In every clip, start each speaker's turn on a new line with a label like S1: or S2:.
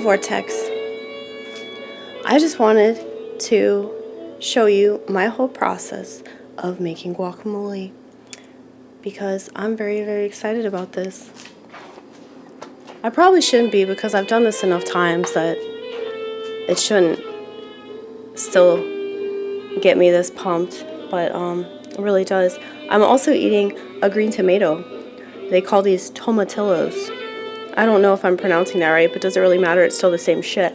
S1: vortex. I just wanted to show you my whole process of making guacamole because I'm very, very excited about this. I probably shouldn't be because I've done this enough times that it shouldn't still get me this pumped, but it really does. I'm also eating a green tomato. They call these tomatillos. I don't know if I'm pronouncing that right, but does it really matter? It's still the same shit.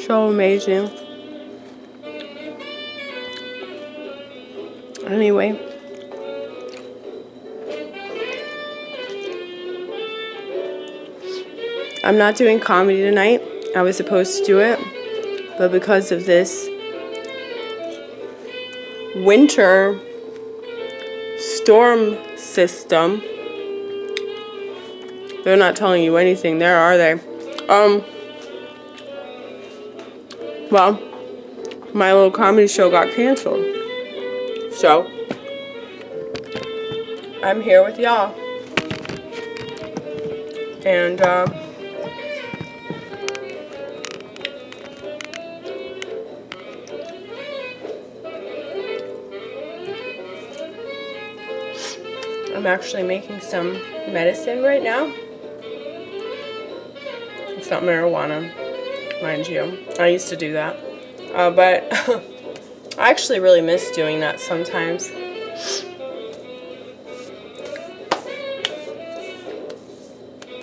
S1: So amazing. Anyway, I'm not doing comedy tonight. I was supposed to do it, but because of this winter storm system, they're not telling you anything there, are they? Well, my little comedy show got canceled. So, I'm here with y'all. And, I'm actually making some medicine right now. It's not marijuana, mind you. I used to do that. But I actually really miss doing that sometimes.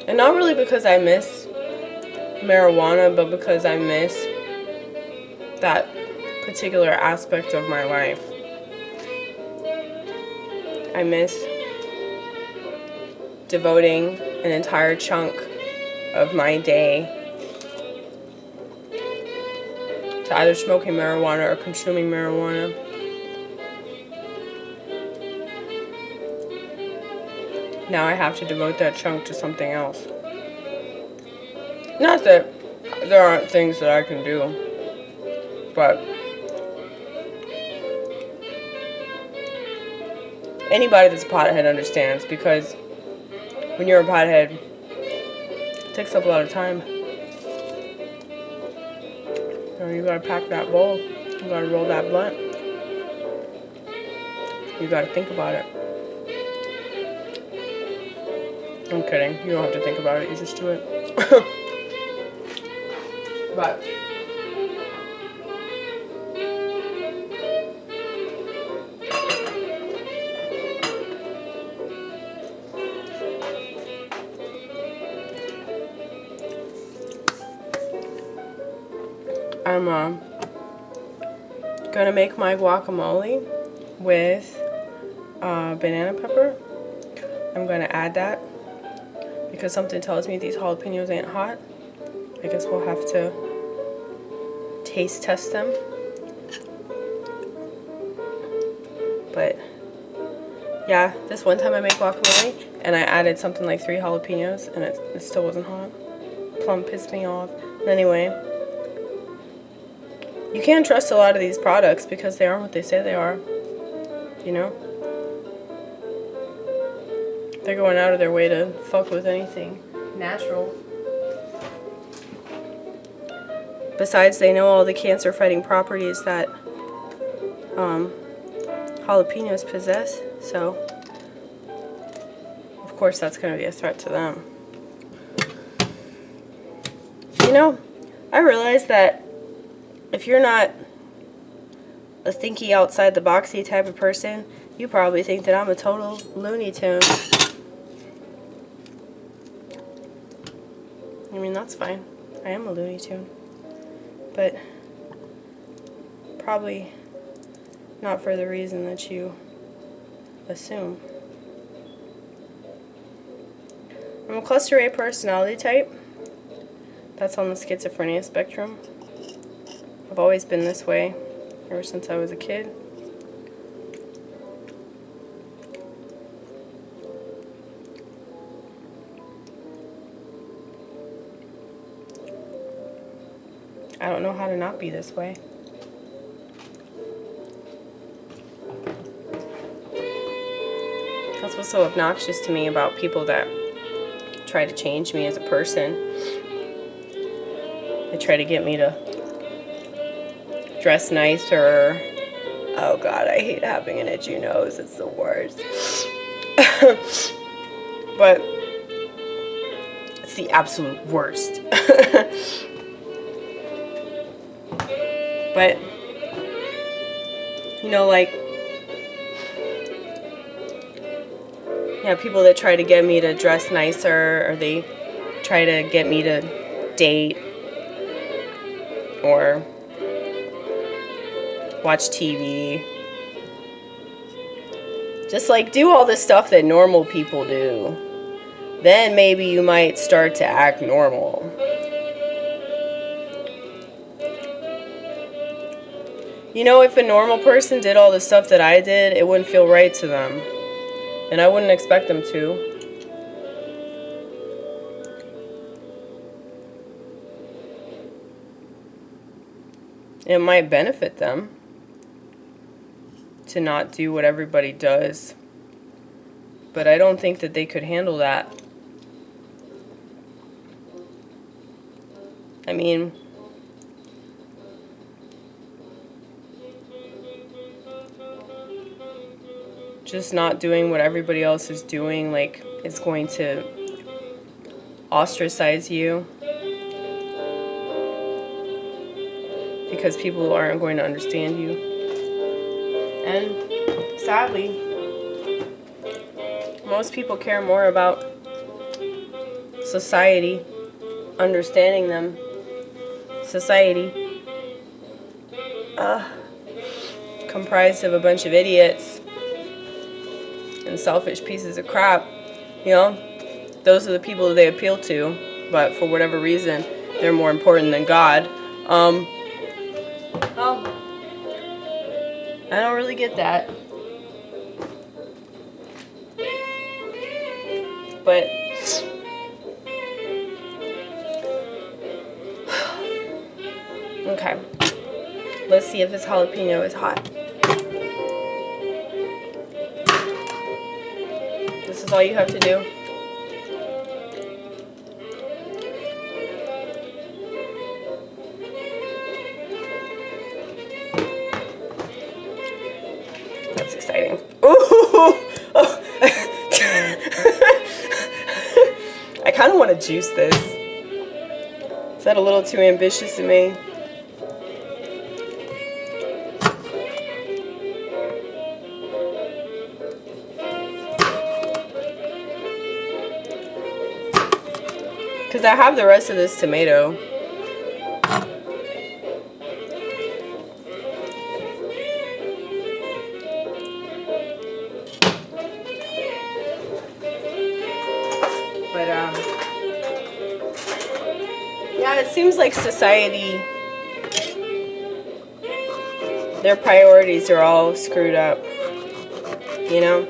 S1: And not really because I miss marijuana, but because I miss that particular aspect of my life. I miss devoting an entire chunk of my day to either smoking marijuana or consuming marijuana. Now I have to devote that chunk to something else. Not that there aren't things that I can do, but anybody that's a pothead understands, because when you're a pothead, it takes up a lot of time. You gotta pack that bowl, you gotta roll that blunt, you gotta think about it. I'm kidding, you don't have to think about it, you just do it. But I'm gonna make my guacamole with banana pepper. I'm gonna add that because something tells me these jalapenos ain't hot. I guess we'll have to taste test them. But yeah, this one time I made guacamole and I added something like 3 jalapenos and it still wasn't hot. Plum pissed me off. But anyway, you can't trust a lot of these products because they aren't what they say they are, you know? They're going out of their way to fuck with anything natural. Besides, they know all the cancer-fighting properties that jalapenos possess, so of course that's going to be a threat to them. You know, I realized that if you're not a thinky outside the boxy type of person, you probably think that I'm a total Looney Tune. I mean, that's fine. I am a Looney Tune. But probably not for the reason that you assume. I'm a cluster A personality type. That's on the schizophrenia spectrum. I've always been this way ever since I was a kid. I don't know how to not be this way. That's what's so obnoxious to me about people that
S2: try to change me as a person. They try to get me to dress nicer. Oh God, I hate having an itchy nose. It's the worst. But it's the absolute worst. But, you know, like, yeah, people that try to get me to dress nicer, or they try to get me to date or watch TV. Just like do all the stuff that normal people do. Then maybe you might start to act normal. You know, if a normal person did all the stuff that I did, it wouldn't feel right to them. And I wouldn't expect them to. It might benefit them to not do what everybody does. But I don't think that they could handle that. I mean, just not doing what everybody else is doing, like, it's going to ostracize you. Because people aren't going to understand you. And sadly, most people care more about society, understanding them. Society, comprised of a bunch of idiots and selfish pieces of crap. You know, those are the people that they appeal to, but for whatever reason, they're more important than God. I don't really get that. But okay. Let's see if this jalapeno is hot. This is all you have to do. That's exciting. Ooh! Oh. I kind of want to juice this. Is that a little too ambitious of me? Because I have the rest of this tomato. But, yeah, it seems like society, their priorities are all screwed up, you know?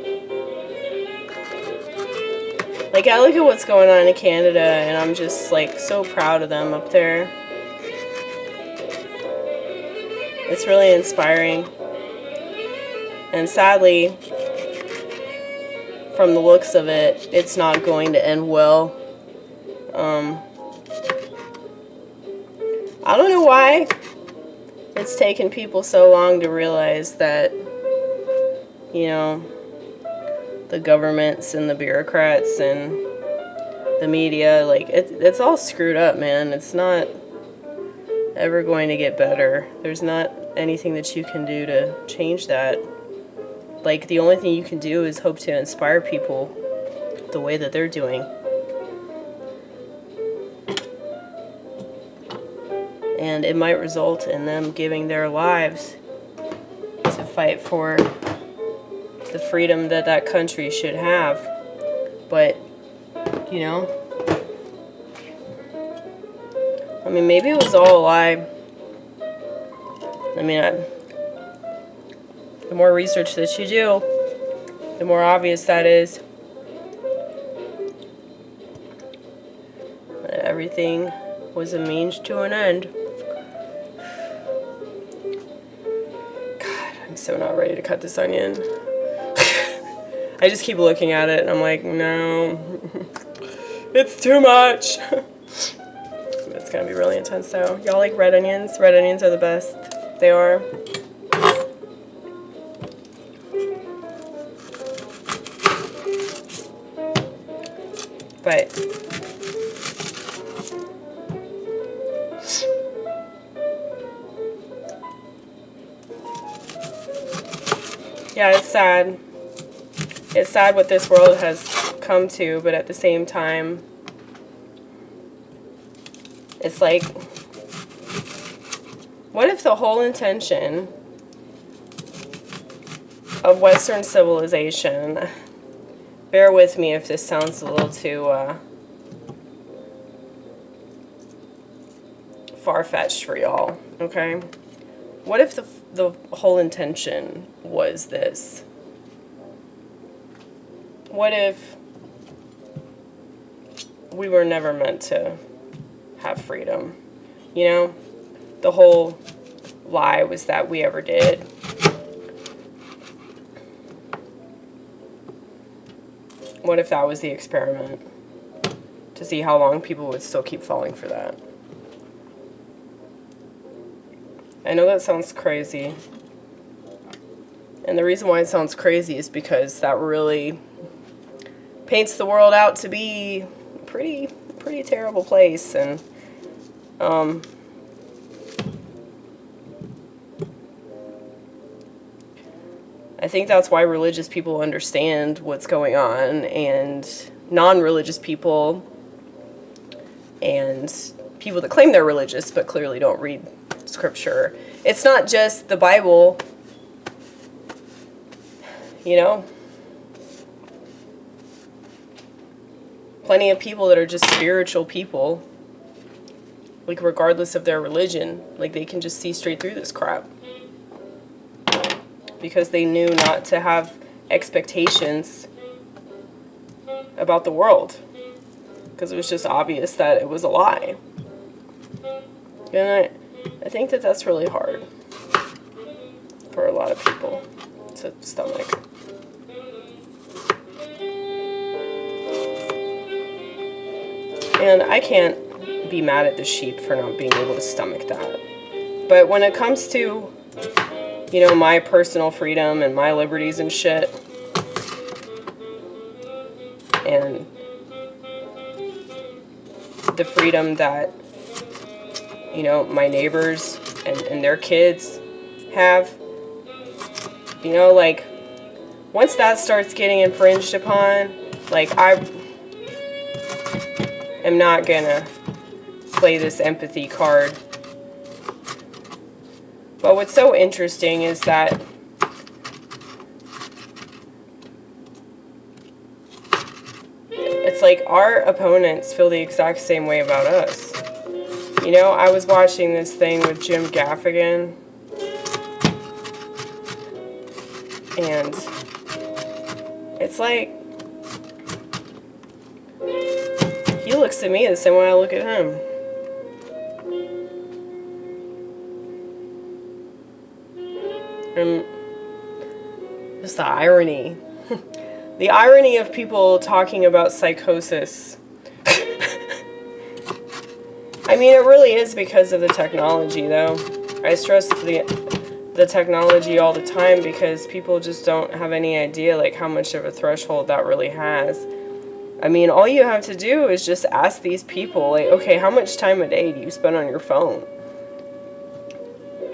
S2: Like, I look at what's going on in Canada, and I'm just, like, so proud of them up there. It's really inspiring. And sadly, from the looks of it, it's not going to end well. I don't know why it's taken people so long to realize that, you know, the governments and the bureaucrats and the media, like, it's all screwed up, man. It's not ever going to get better. There's not anything that you can do to change that. Like, the only thing you can do is hope to inspire people the way that they're doing. And it might result in them giving their lives to fight for the freedom that that country should have. But, you know, I mean, maybe it was all a lie. I mean, the more research that you do, the more obvious that is. That everything was a means to an end. God, I'm so not ready to cut this onion. I just keep looking at it and I'm like, no. It's too much. It's gonna be really intense though. Y'all like red onions? Red onions are the best. They are. But yeah, it's sad. It's sad what this world has come to, but at the same time, it's like, what if the whole intention of Western civilization, bear with me if this sounds a little too far-fetched for y'all, okay? What if the whole intention was this? What if we were never meant to have freedom? You know, the whole lie was that we ever did. What if that was the experiment? To see how long people would still keep falling for that. I know that sounds crazy. And the reason why it sounds crazy is because that really paints the world out to be a pretty terrible place. And I think that's why religious people understand what's going on, and non-religious people and people that claim they're religious but clearly don't read scripture. It's not just the Bible, you know. Plenty of people that are just spiritual people, like regardless of their religion, like they can just see straight through this crap. Because they knew not to have expectations about the world. Because it was just obvious that it was a lie. And I think that that's really hard for a lot of people to stomach. And I can't be mad at the sheep for not being able to stomach that. But when it comes to, you know, my personal freedom and my liberties and shit, and the freedom that, you know, my neighbors and their kids have, you know, like, once that starts getting infringed upon, like, I am not gonna play this empathy card. But what's so interesting is that it's like our opponents feel the exact same way about us. You know, I was watching this thing with Jim Gaffigan, and it's like he looks at me the same way I look at him. And just the irony. The irony of people talking about psychosis. I mean, it really is because of the technology, though. I stress the technology all the time because people just don't have any idea, like, how much of a threshold that really has. I mean, all you have to do is just ask these people, like, okay, how much time a day do you spend on your phone?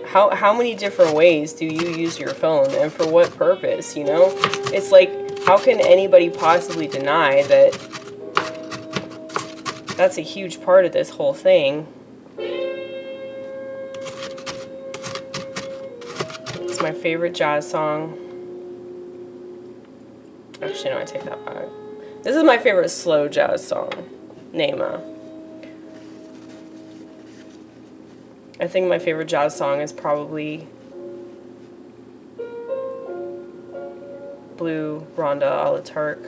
S2: How many different ways do you use your phone, and for what purpose, you know? It's like, how can anybody possibly deny that that's a huge part of this whole thing? It's my favorite jazz song. Actually, no, I take that back. This is my favorite slow jazz song, Naima. I think my favorite jazz song is probably Blue Rondo a la Turk.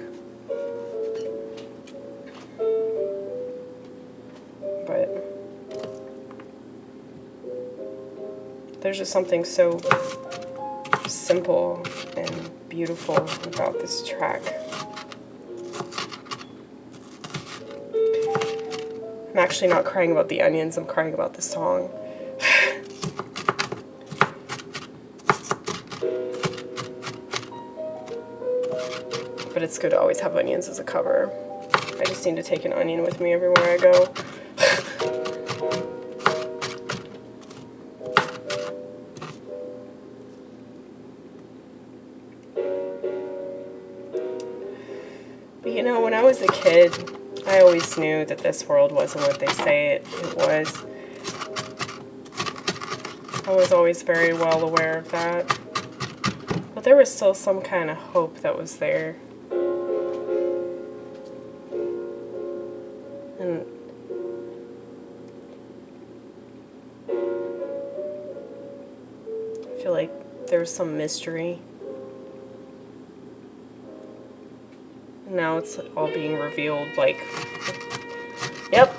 S2: But there's just something so simple and beautiful about this track. I'm actually not crying about the onions, I'm crying about the song. But it's good to always have onions as a cover. I just need to take an onion with me everywhere I go. But you know, when I was a kid, I always knew that this world wasn't what they say it was. I was always very well aware of that. But there was still some kind of hope that was there. And I feel like there's some mystery. And now it's all being revealed, like, yep,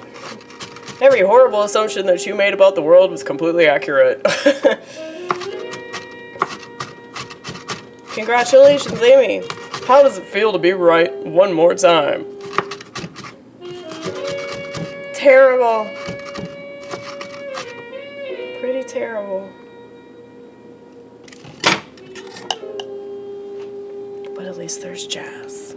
S2: every horrible assumption that you made about the world was completely accurate. Congratulations, Amy. How does it feel to be right one more time? Terrible. Pretty terrible. But at least there's jazz.